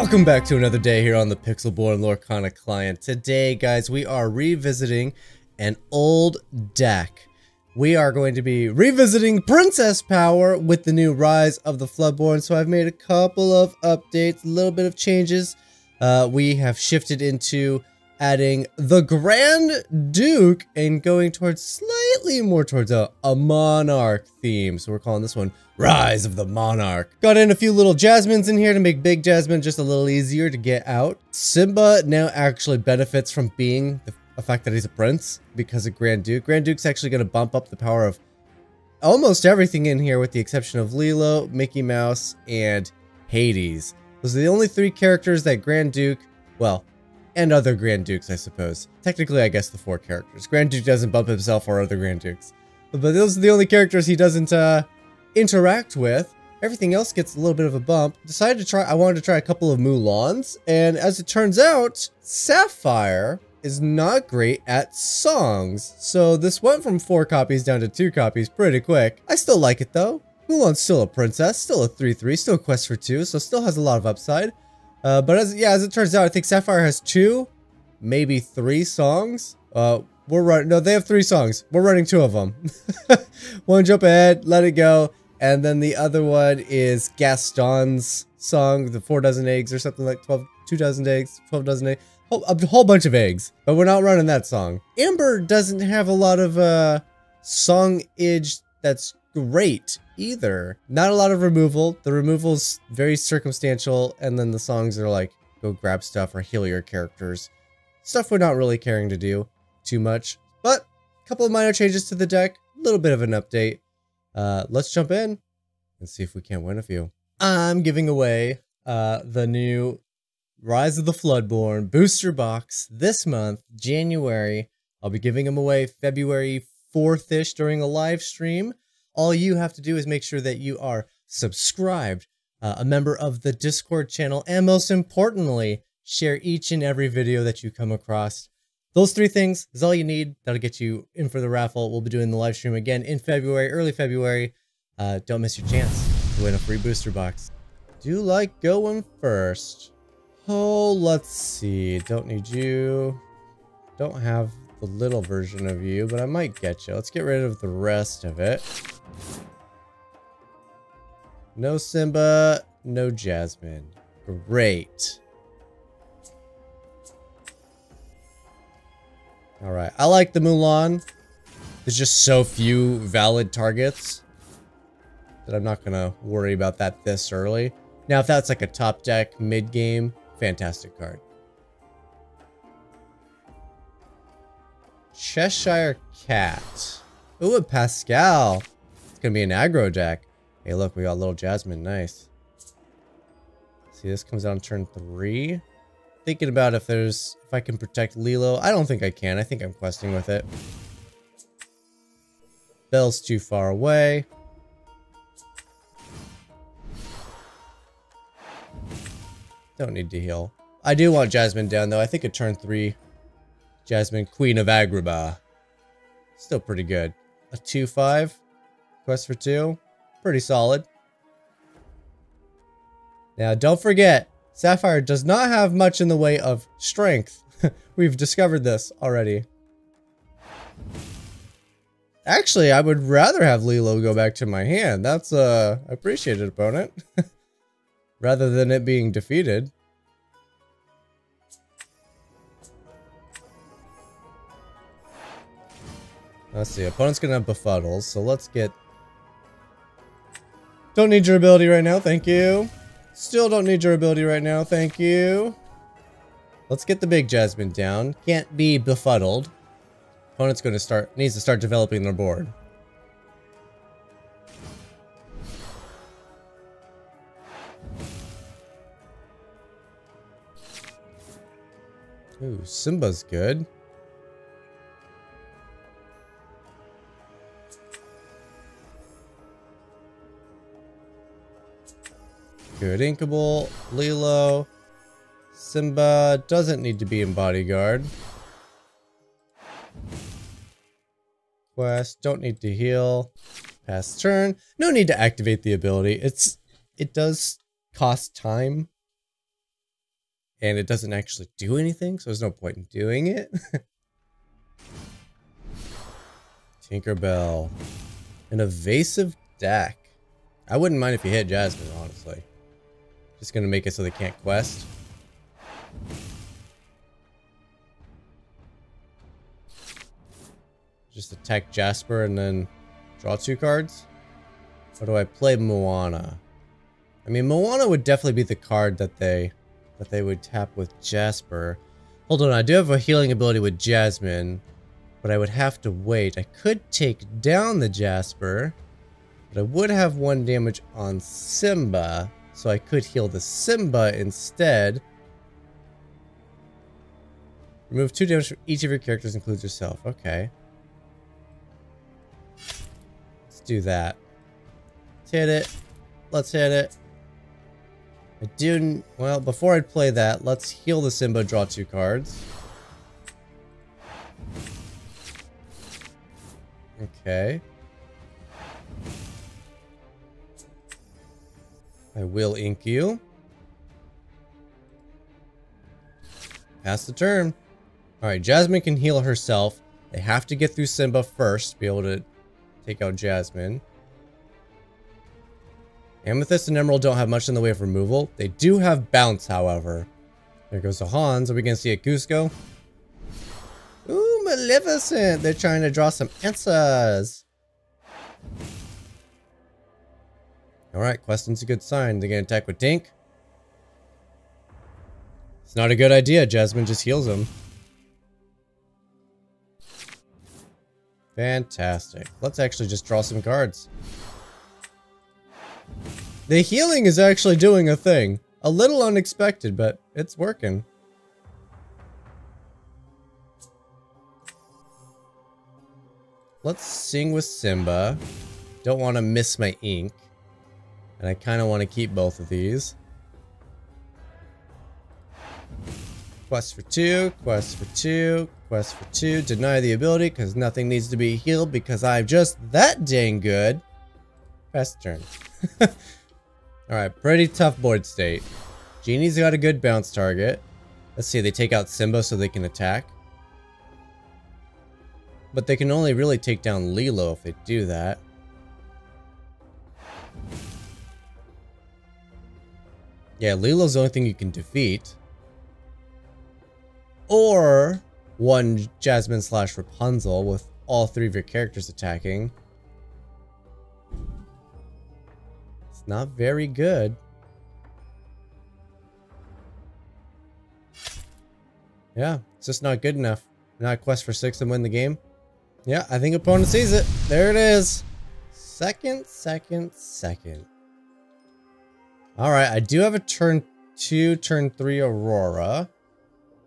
Welcome back to another day here on the pixelborn Lorcana client. Today, guys, we are revisiting an old deck. We are going to be revisiting Princess Power with the new Rise of the Floodborn. So I've made a couple of updates, a little bit of changes. We have shifted into adding the Grand Duke and going towards slightly more towards a monarch theme. So we're calling this one Rise of the Monarch. Got in a few little Jasmines in here to make Big Jasmine just a little easier to get out. Simba now actually benefits from being the fact that he's a prince because of Grand Duke. Grand Duke's actually going to bump up the power of almost everything in here with the exception of Lilo, Mickey Mouse, and Hades. Those are the only three characters that Grand Duke, well, and other Grand Dukes, I suppose. Technically, I guess the four characters. Grand Duke doesn't bump himself or other Grand Dukes. But those are the only characters he doesn't interact with. Everything else gets a little bit of a bump. I wanted to try a couple of Mulans. And as it turns out, Sapphire is not great at songs. So this went from 4 copies down to 2 copies pretty quick. I still like it though. Mulan's still a princess, still a 3/3, still a quest for 2, so still has a lot of upside. But as it turns out, I think Sapphire has 2, maybe 3 songs. No, they have 3 songs. We're running 2 of them. One jump ahead, let it go. And then the other one is Gaston's song, the 4 dozen eggs or something like 2 dozen eggs, 12 dozen eggs. A whole bunch of eggs. But we're not running that song. Amber doesn't have a lot of song-age that's great either. Not a lot of removal. The removal's very circumstantial, and then the songs are like, go grab stuff or heal your characters. Stuff we're not really caring to do too much. But a couple of minor changes to the deck, a little bit of an update. Let's jump in and see if we can't win a few. I'm giving away the new Rise of the Floodborn booster box this month, January. I'll be giving them away February 4th-ish during a live stream. All you have to do is make sure that you are subscribed, a member of the Discord channel, and most importantly, share each and every video that you come across. Those 3 things is all you need. That'll get you in for the raffle. We'll be doing the live stream again in February, early February. Don't miss your chance to win a free booster box. Do like going first. Oh, let's see. Don't need you. Don't have the little version of you, but I might get you. Let's get rid of the rest of it. No Simba, no Jasmine. Great. Alright, I like the Mulan. There's just so few valid targets that I'm not gonna worry about that this early. Now, if that's like a top deck, mid-game, fantastic card. Cheshire Cat. Ooh, a Pascal. It's gonna be an aggro deck. Hey, look, we got little Jasmine. Nice. See, this comes out on turn 3. Thinking about if I can protect Lilo. I don't think I can. I think I'm questing with it. Belle's too far away. Don't need to heal. I do want Jasmine down, though. I think at turn 3, Jasmine, Queen of Agrabah. Still pretty good. A 2/5. Quest for 2. Pretty solid. Now, don't forget, Sapphire does not have much in the way of strength. We've discovered this already. Actually, I would rather have Lilo go back to my hand. That's I appreciate it, opponent. Rather than it being defeated. Let's see, opponent's gonna have befuddles, so let's get... Don't need your ability right now, thank you. Still don't need your ability right now, thank you. Let's get the big Jasmine down. Can't be befuddled. Opponent's needs to start developing their board. Ooh, Simba's good. Good Inkable, Lilo, Simba doesn't need to be in bodyguard. Quest, don't need to heal. Pass turn. No need to activate the ability. It does cost time. and it doesn't actually do anything, so there's no point in doing it. Tinkerbell. An evasive deck. I wouldn't mind if you hit Jasmine, honestly. Just gonna make it so they can't quest. Just attack Jasper and then draw 2 cards? Or do I play Moana? I mean, Moana would definitely be the card that they would tap with Jasper. Hold on, I do have a healing ability with Jasmine, but I would have to wait. I could take down the Jasper, but I would have 1 damage on Simba, so I could heal the Simba instead. Remove 2 damage from each of your characters, includes yourself. Okay. Let's do that. Let's hit it. Let's hit it. I do... Well, before I play that, let's heal the Simba, draw 2 cards. Okay. I will ink you. Pass the turn. Alright, Jasmine can heal herself. They have to get through Simba first to be able to take out Jasmine. Amethyst and Emerald don't have much in the way of removal. They do have bounce, however. There goes the Hans. Are we going to see a Cusco? Ooh, Maleficent! They're trying to draw some answers. Alright, question's a good sign. They're going to attack with Dink. It's not a good idea. Jasmine just heals him. Fantastic. Let's actually just draw some cards. The healing is actually doing a thing. A little unexpected, but it's working. Let's sing with Simba. Don't want to miss my ink. And I kind of want to keep both of these. Quest for 2, quest for 2, quest for 2. Deny the ability because nothing needs to be healed because I'm just that dang good. Pass turn. Alright, pretty tough board state. Genie's got a good bounce target. Let's see, they take out Simba so they can attack. But they can only really take down Lilo if they do that. Yeah, Lilo's the only thing you can defeat. Or one Jasmine / Rapunzel with all 3 of your characters attacking. It's not very good. Yeah, it's just not good enough. Not quest for 6 and win the game. Yeah, I think opponent sees it. There it is. Second. Alright, I do have a turn 2, turn 3 Aurora.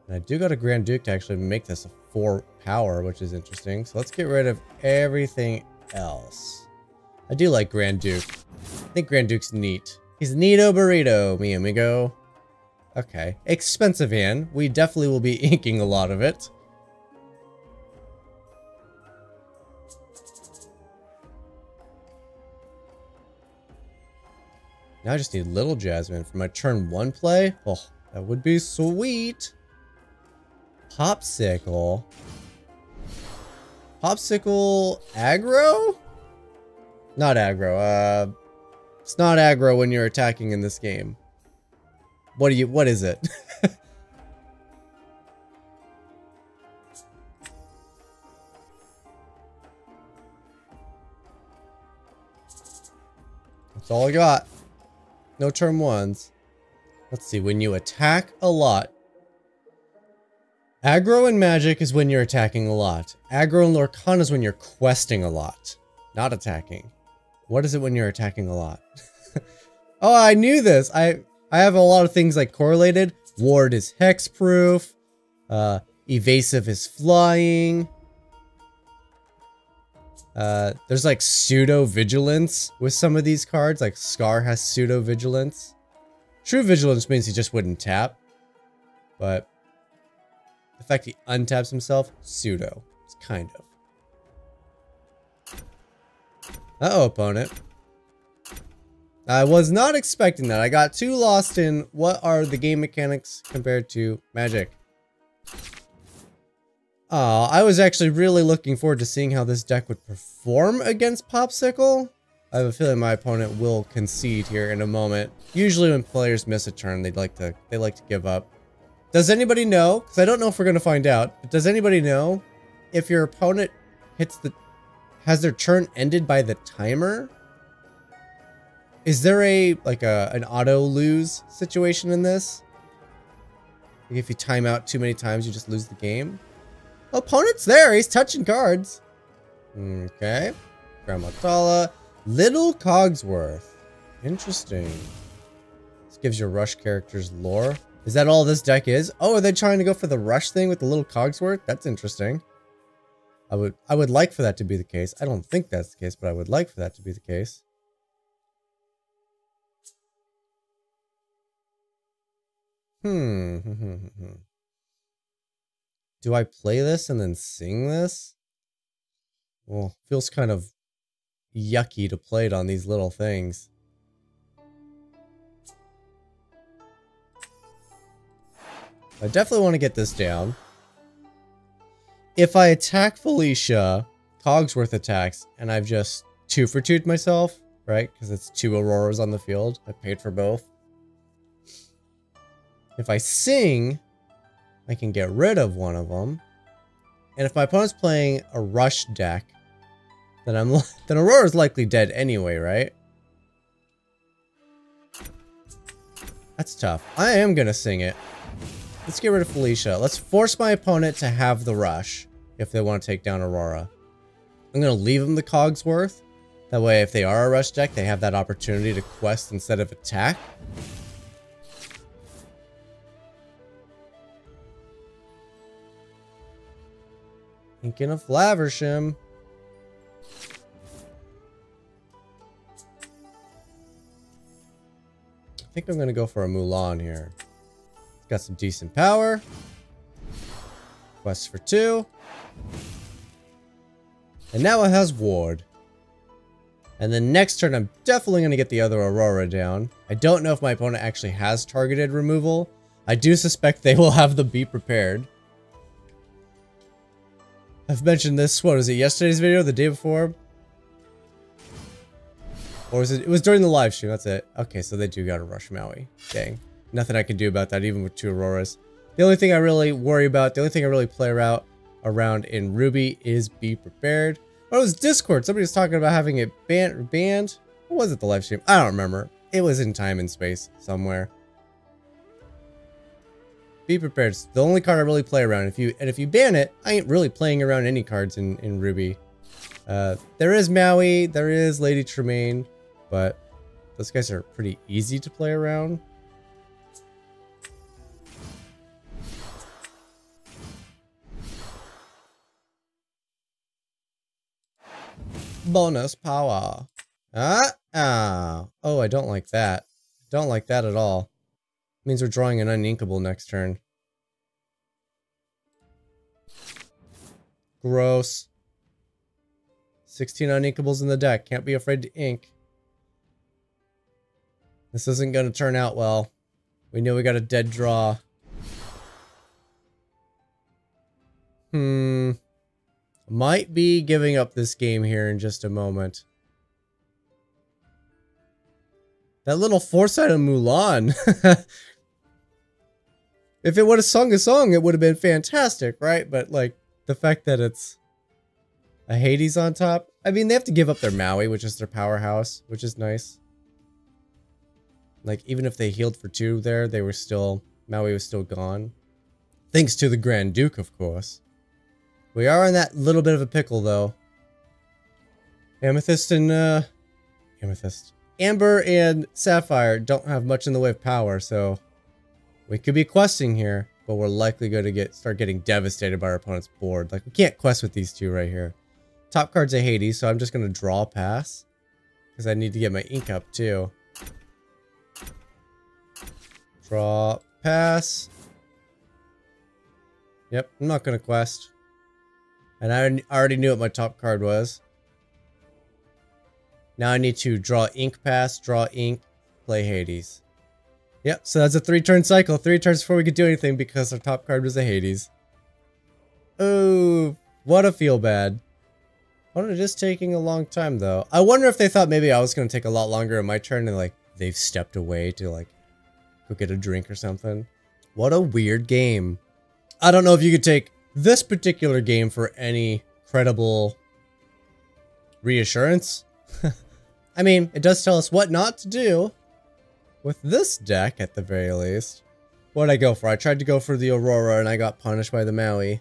And I do got a Grand Duke to actually make this a 4 power, which is interesting. So let's get rid of everything else. I do like Grand Duke. I think Grand Duke's neat. He's neato burrito, mi amigo. Okay, expensive hand. We definitely will be inking a lot of it. Now I just need Little Jasmine for my turn 1 play. Oh, that would be sweet. Popsicle. Popsicle aggro? Not aggro. It's not aggro when you're attacking in this game. What is it? That's all I got. No turn 1s. Let's see, when you attack a lot. Aggro and Magic is when you're attacking a lot. Aggro and Lorcana is when you're questing a lot. Not attacking. What is it when you're attacking a lot? Oh, I knew this. I have a lot of things like correlated. Ward is hexproof. Evasive is flying. There's like pseudo vigilance with some of these cards. Like Scar has pseudo vigilance. True vigilance means he just wouldn't tap. But the fact he untaps himself, pseudo. It's kind of. Uh-oh, opponent. I was not expecting that. I got too lost in what are the game mechanics compared to Magic. I was actually really looking forward to seeing how this deck would perform against Popsicle. I have a feeling my opponent will concede here in a moment. Usually when players miss a turn, they like to give up. Does anybody know? Because I don't know if we're going to find out. But does anybody know if your opponent has their turn ended by the timer? Is there an auto lose situation in this? Like if you time out too many times, you just lose the game. Opponent's there. He's touching cards. Okay. Grandma Tala. Little Cogsworth. Interesting. This gives your rush characters lore. Is that all this deck is? Oh, are they trying to go for the rush thing with the little Cogsworth? That's interesting. I would like for that to be the case. I don't think that's the case, but I would like for that to be the case. Do I play this and then sing this? Well, feels kind of yucky to play it on these little things. I definitely want to get this down. If I attack Felicia, Cogsworth attacks, and I've just 2 for 2'd myself, right? Because it's 2 Auroras on the field. I paid for both. If I sing, I can get rid of one of them. And if my opponent's playing a rush deck, then Aurora's likely dead anyway, right? That's tough. I am gonna sing it. Let's get rid of Felicia. Let's force my opponent to have the rush if they want to take down Aurora. I'm gonna leave them the Cogsworth. That way, if they are a rush deck, they have that opportunity to quest instead of attack. Thinking of Flaversham. I think I'm going to go for a Mulan here. It's got some decent power. Quest for 2. And now it has Ward. And then next turn, I'm definitely going to get the other Aurora down. I don't know if my opponent actually has targeted removal. I do suspect they will have the Be Prepared. I've mentioned this, what was it, yesterday's video, the day before? Or was it was during the live stream, that's it. Okay, so they do gotta rush Maui. Dang. Nothing I can do about that, even with 2 Auroras. The only thing I really worry about, the only thing I really play around in Ruby is Be Prepared. Oh, it was Discord. Somebody was talking about having it banned. What was it, the live stream? I don't remember. It was in time and space somewhere. Be Prepared. It's the only card I really play around. If you ban it, I ain't really playing around any cards in Ruby. There is Maui, there is Lady Tremaine, but those guys are pretty easy to play around. Bonus power. Oh, I don't like that. Don't like that at all. Means we're drawing an uninkable next turn. Gross. 16 uninkables in the deck. Can't be afraid to ink. This isn't going to turn out well. We know we got a dead draw. Might be giving up this game here in just a moment. That little foresight of Mulan. If it would have sung a song, it would have been fantastic, right? But, like, the fact that it's a Hades on top. I mean, they have to give up their Maui, which is their powerhouse, which is nice. Like, even if they healed for 2 there, they were still... Maui was still gone. Thanks to the Grand Duke, of course. We are in that little bit of a pickle, though. Amethyst and, Amethyst. Amber and Sapphire don't have much in the way of power, so... We could be questing here, but we're likely going to start getting devastated by our opponent's board. Like, we can't quest with these 2 right here. Top card's a Hades, so I'm just going to draw pass. Because I need to get my ink up, too. Draw, pass. Yep, I'm not going to quest. And I already knew what my top card was. Now I need to draw ink pass, draw ink, play Hades. Yep, so that's a 3-turn cycle. 3 turns before we could do anything because our top card was a Hades. Oh, what a feel bad. Well, it is taking a long time though. I wonder if they thought maybe I was going to take a lot longer in my turn and like they've stepped away to like go get a drink or something. What a weird game. I don't know if you could take this particular game for any credible reassurance. I mean, it does tell us what not to do with this deck at the very least. What did I go for? I tried to go for the Aurora and I got punished by the Maui.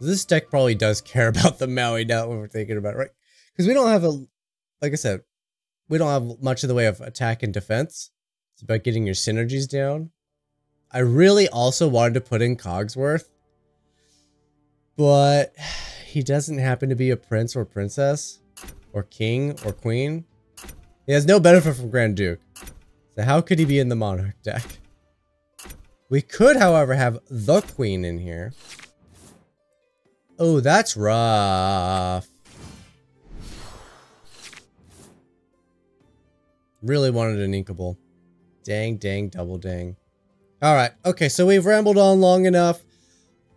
This deck probably does care about the Maui now when we're thinking about it, right? Because we don't have a, like I said, we don't have much in the way of attack and defense. It's about getting your synergies down. I really also wanted to put in Cogsworth, but he doesn't happen to be a prince or princess or king or queen. He has no benefit from Grand Duke. So how could he be in the Monarch deck? We could, however, have the queen in here. Oh, that's rough. Really wanted an inkable. Dang, dang, double dang. Alright, okay, so we've rambled on long enough.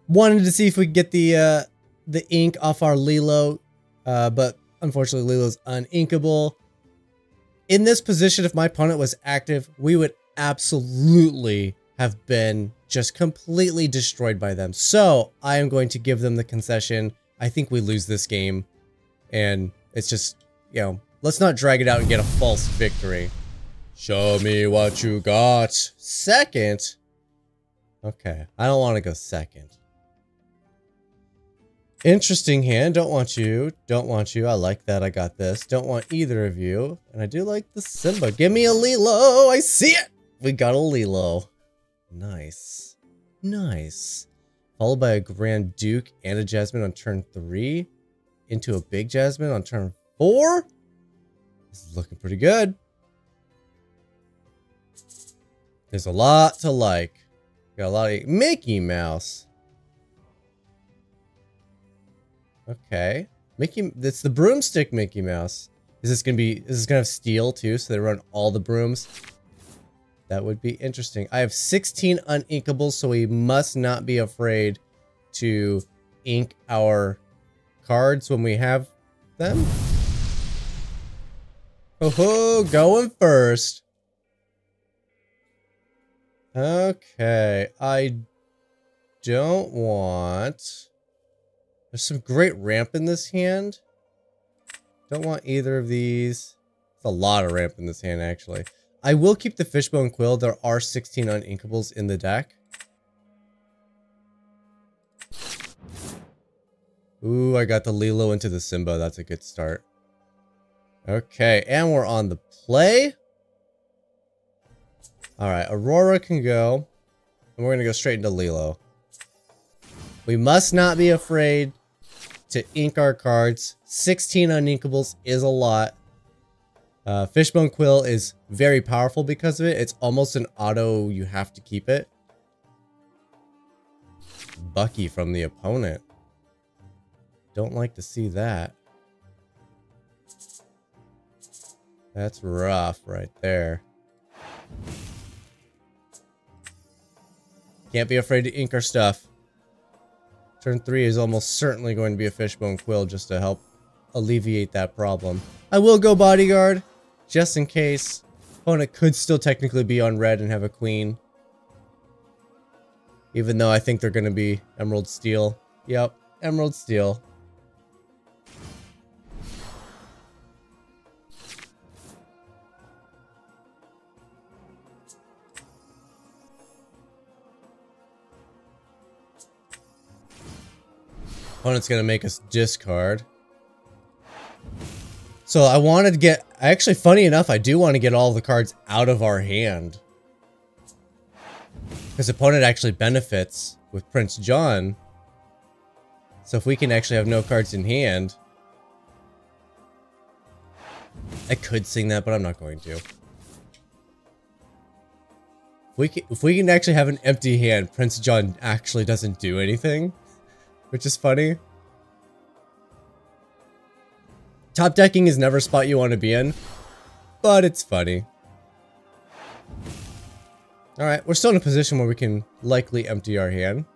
Wanted to see if we could get the ink off our Lilo, but unfortunately Lilo's uninkable. In this position, if my opponent was active, we would absolutely have been just completely destroyed by them. So I am going to give them the concession. I think we lose this game. And it's just, you know, let's not drag it out and get a false victory. Show me what you got. Second? Okay, I don't want to go second. Interesting hand. Don't want you. Don't want you. I like that. I got this. Don't want either of you. And I do like the Simba. Give me a Lilo. I see it. We got a Lilo. Nice. Nice. Followed by a Grand Duke and a Jasmine on turn 3. Into a big Jasmine on turn 4. This is looking pretty good. There's a lot to like. Got a lot of Mickey Mouse. Okay. It's the broomstick Mickey Mouse. Is this gonna have steel too, so they run all the brooms? That would be interesting. I have 16 uninkables, so we must not be afraid to ink our cards when we have them. Oh, going first. Okay, I don't want... There's some great ramp in this hand. Don't want either of these. There's a lot of ramp in this hand, actually. I will keep the Fishbone Quill. There are 16 uninkables in the deck. Ooh, I got the Lilo into the Simba. That's a good start. Okay, and we're on the play. Alright, Aurora can go. And we're going to go straight into Lilo. We must not be afraid to ink our cards. 16 uninkables is a lot. Fishbone Quill is very powerful because of it. It's almost an auto, you have to keep it. Bucky from the opponent. Don't like to see that. That's rough right there. Can't be afraid to ink our stuff. Turn 3 is almost certainly going to be a Fishbone Quill just to help alleviate that problem. I will go Bodyguard, just in case. Opponent could still technically be on red and have a queen. Even though I think they're going to be Emerald Steel. Yep, Emerald Steel. Opponent's gonna make us discard. So I wanted to get... Actually, funny enough, I do want to get all the cards out of our hand. Because opponent actually benefits with Prince John. So if we can actually have no cards in hand... I could sing that, but I'm not going to. If we can actually have an empty hand, Prince John actually doesn't do anything. Which is funny. Top decking is never a spot you want to be in, but it's funny. Alright, we're still in a position where we can likely empty our hand.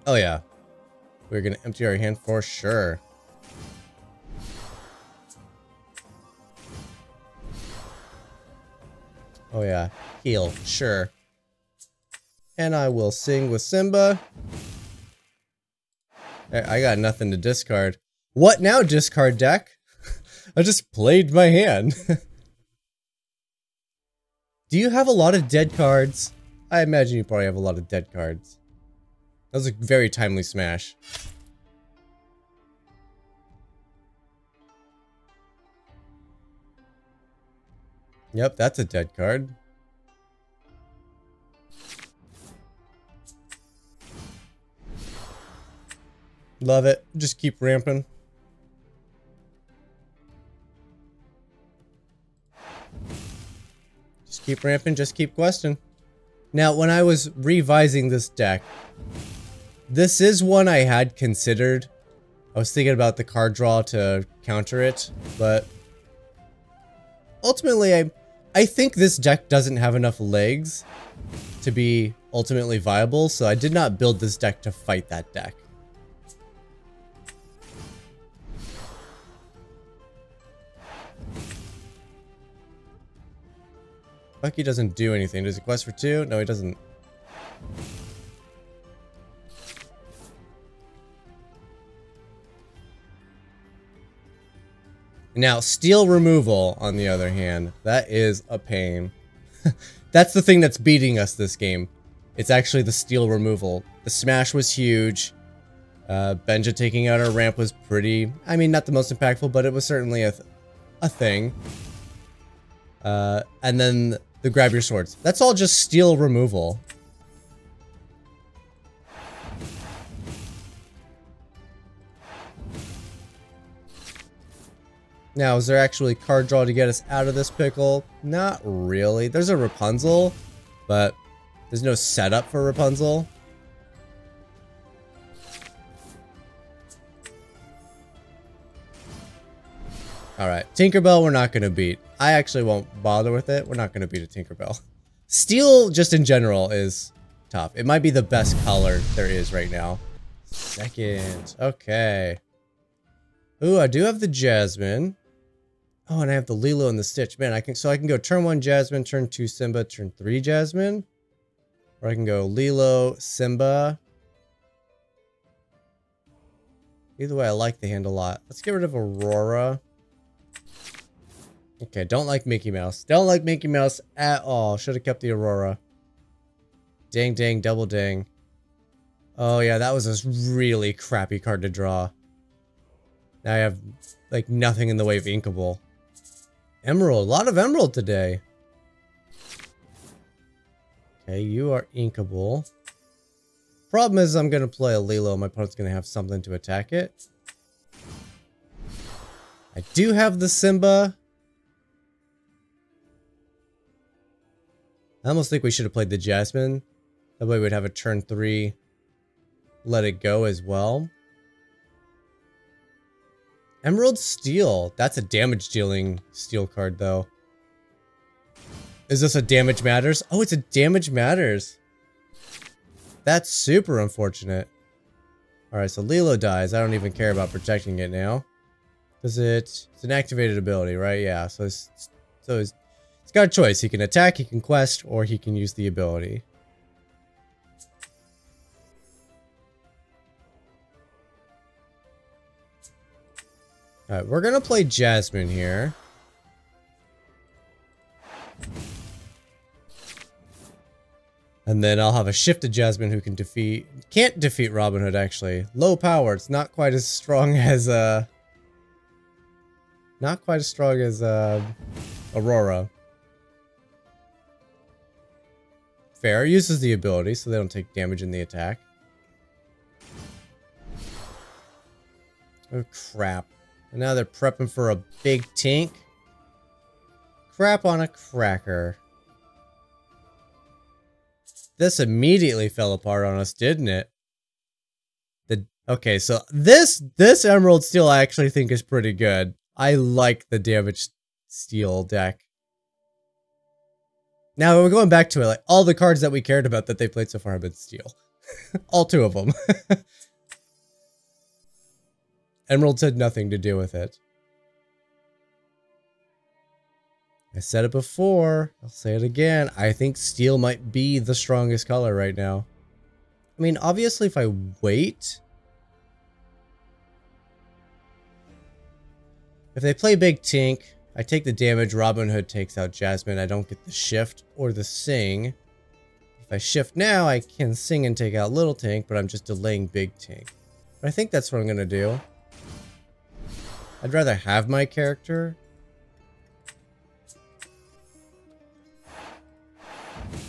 Oh yeah. We're gonna empty our hand for sure. Oh yeah, heal, sure. And I will sing with Simba. I got nothing to discard. What now, discard deck? I just played my hand. Do you have a lot of dead cards? I imagine you probably have a lot of dead cards. That was a very timely smash. Yep, that's a dead card. Love it. Just keep ramping. Just keep ramping, just keep questing. Now, when I was revising this deck, this is one I had considered. I was thinking about the card draw to counter it, but ultimately, I think this deck doesn't have enough legs to be ultimately viable, so I did not build this deck to fight that deck. Bucky doesn't do anything. Does he quest for 2? No, he doesn't. Now, steel removal, on the other hand, that is a pain. That's the thing that's beating us this game. It's actually the steel removal. The smash was huge. Benja taking out our ramp was pretty... I mean, not the most impactful, but it was certainly a thing. And then the grab your swords. That's all just steel removal. Now, is there actually card draw to get us out of this pickle? Not really. There's a Rapunzel, but there's no setup for Rapunzel. Alright, Tinkerbell we're not going to beat. I actually won't bother with it. We're not going to beat a Tinkerbell. Steel, just in general, is tough. It might be the best color there is right now. Second. Okay. Ooh, I do have the Jasmine. Oh, and I have the Lilo and the Stitch. Man, I can go turn 1 Jasmine, turn 2 Simba, turn 3 Jasmine. Or I can go Lilo, Simba. Either way, I like the hand a lot. Let's get rid of Aurora. Okay, don't like Mickey Mouse. Don't like Mickey Mouse at all. Should have kept the Aurora. Dang, dang, double dang. Oh yeah, that was a really crappy card to draw. Now I have, like, nothing in the way of Inkable. Emerald. A lot of Emerald today. Okay, you are Inkable. Problem is I'm going to play a Lilo. My opponent's going to have something to attack it. I do have the Simba. I almost think we should have played the Jasmine. That way we'd have a turn 3. Let it go as well. Emerald Steel. That's a damage dealing steel card though. Is this a damage matters? Oh, it's a damage matters. That's super unfortunate. Alright, so Lilo dies. I don't even care about protecting it now. Because it's an activated ability, right? Yeah, so it's got a choice. He can attack, he can quest, or he can use the ability. Alright, we're gonna play Jasmine here. And then I'll have a shifted Jasmine who can't defeat Robin Hood actually. Low power, it's not quite as strong as Aurora. Fair, uses the ability so they don't take damage in the attack. Oh crap. And now they're prepping for a big tink. Crap on a cracker. This immediately fell apart on us, didn't it? Okay, so this Emerald Steel I actually think is pretty good. I like the damaged steel deck. Now we're going back to it, like all the cards that we cared about that they played so far have been steel. All 2 of them. Emeralds had nothing to do with it. I said it before, I'll say it again. I think steel might be the strongest color right now. I mean, obviously if I wait... If they play Big Tink, I take the damage, Robin Hood takes out Jasmine, I don't get the shift or the sing. If I shift now, I can sing and take out Little Tink, but I'm just delaying Big Tink. But I think that's what I'm gonna do. I'd rather have my character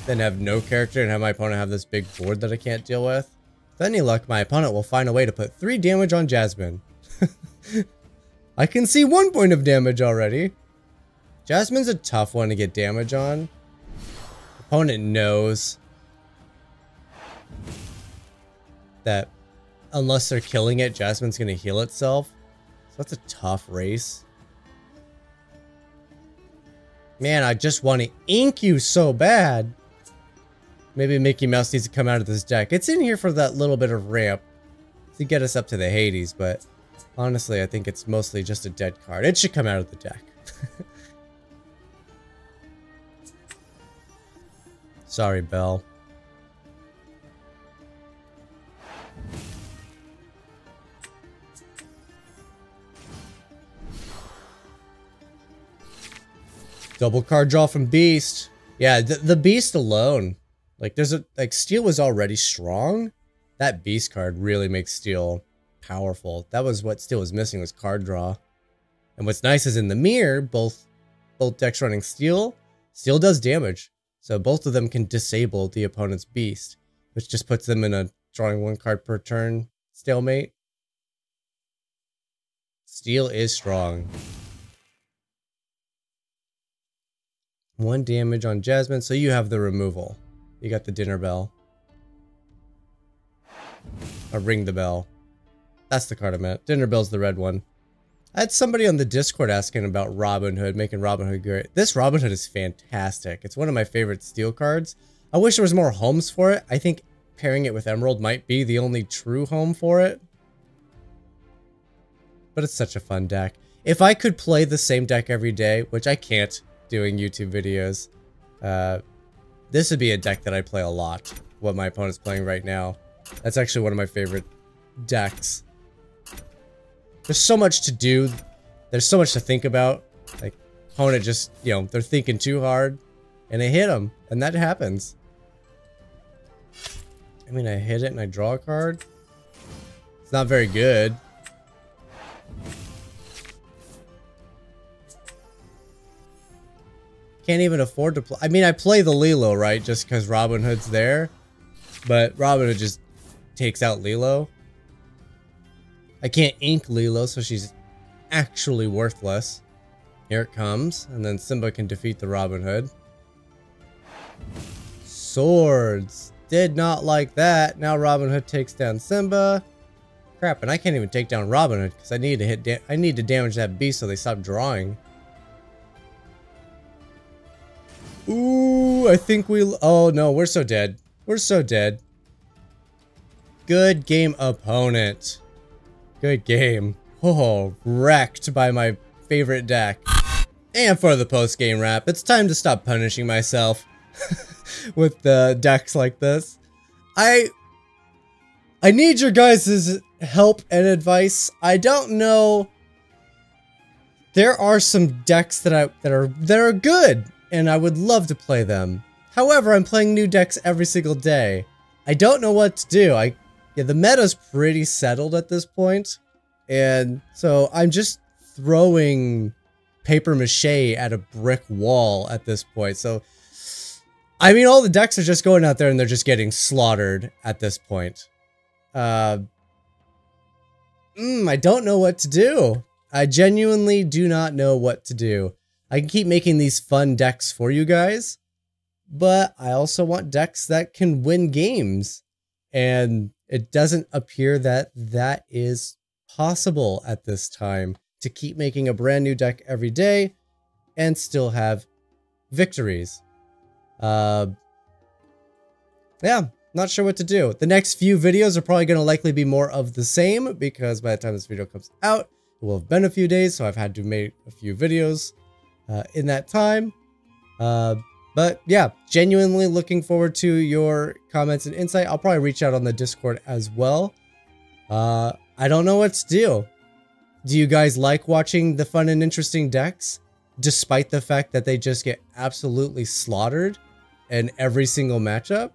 than have no character and have my opponent have this big board that I can't deal with. With any luck, my opponent will find a way to put 3 damage on Jasmine. I can see 1 point of damage already. Jasmine's a tough one to get damage on. Opponent knows that unless they're killing it, Jasmine's gonna heal itself. So that's a tough race. Man, I just want to ink you so bad. Maybe Mickey Mouse needs to come out of this deck. It's in here for that little bit of ramp to get us up to the Hades, but honestly, I think it's mostly just a dead card. It should come out of the deck. Sorry, Belle. Double card draw from Beast. Yeah, the Beast alone. Like, Steel was already strong. That Beast card really makes Steel powerful. That was what Steel was missing, was card draw. And what's nice is in the mirror, both decks running Steel does damage. So both of them can disable the opponent's Beast, which just puts them in a drawing 1 card per turn stalemate. Steel is strong. 1 damage on Jasmine, so you have the removal. You got the dinner bell. Or ring the bell. That's the card I meant. Dinner bell's the red one. I had somebody on the Discord asking about Robin Hood, making Robin Hood great. This Robin Hood is fantastic. It's one of my favorite steel cards. I wish there was more homes for it. I think pairing it with Emerald might be the only true home for it. But it's such a fun deck. If I could play the same deck every day, which I can't doing YouTube videos, this would be a deck that I play a lot. What my opponent's playing right now. That's actually one of my favorite decks. There's so much to do. There's so much to think about. Like, opponent just, you know, they're thinking too hard, and I hit them, and that happens. I mean, I hit it and I draw a card. It's not very good. Can't even afford to play. I mean, I play the Lilo, right? Just because Robin Hood's there. But Robin Hood just takes out Lilo. I can't ink Lilo, so she's actually worthless. Here it comes. And then Simba can defeat the Robin Hood. Swords. Did not like that. Now Robin Hood takes down Simba. Crap, and I can't even take down Robin Hood because I need to damage that beast so they stop drawing. Ooh, I think oh no, we're so dead. We're so dead. Good game, opponent. Good game. Oh, wrecked by my favorite deck. And for the post-game wrap, it's time to stop punishing myself with the decks like this. I need your guys' help and advice. I don't know. There are some decks that are good, and I would love to play them. However, I'm playing new decks every single day. I don't know what to do. Yeah, the meta's pretty settled at this point, and so I'm just throwing paper mache at a brick wall at this point. So, I mean, all the decks are just going out there and they're just getting slaughtered at this point. I don't know what to do. I genuinely do not know what to do. I can keep making these fun decks for you guys, but I also want decks that can win games. And it doesn't appear that that is possible at this time, to keep making a brand new deck every day and still have victories. Yeah, not sure what to do. The next few videos are probably going to likely be more of the same, because by the time this video comes out, it will have been a few days, so I've had to make a few videos in that time. But yeah, genuinely looking forward to your comments and insight. I'll probably reach out on the Discord as well. I don't know what to do. Do you guys like watching the fun and interesting decks, despite the fact that they just get absolutely slaughtered in every single matchup?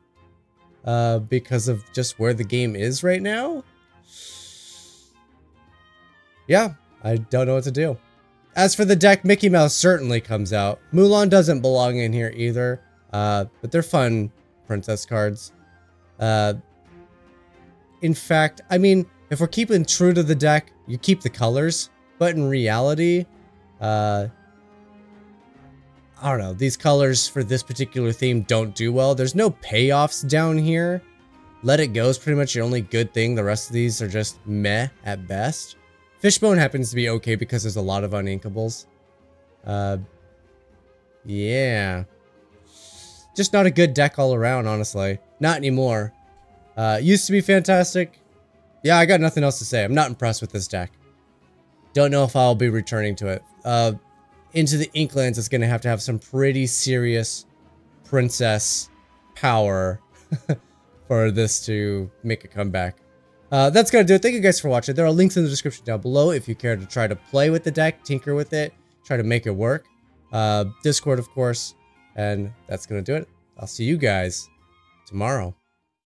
Because of just where the game is right now? Yeah, I don't know what to do. As for the deck, Mickey Mouse certainly comes out. Mulan doesn't belong in here either, but they're fun princess cards. In fact, I mean, if we're keeping true to the deck, you keep the colors, but in reality, I don't know, these colors for this particular theme don't do well. There's no payoffs down here. Let It Go is pretty much the only good thing. The rest of these are just meh at best. Fishbone happens to be okay because there's a lot of uninkables. Yeah. Just not a good deck all around, honestly. Not anymore. Used to be fantastic. Yeah, I got nothing else to say. I'm not impressed with this deck. Don't know if I'll be returning to it. Into the Inklands is going to have some pretty serious princess power for this to make a comeback. That's going to do it. Thank you guys for watching. There are links in the description down below if you care to try to play with the deck, tinker with it, try to make it work. Discord, of course. And that's going to do it. I'll see you guys tomorrow.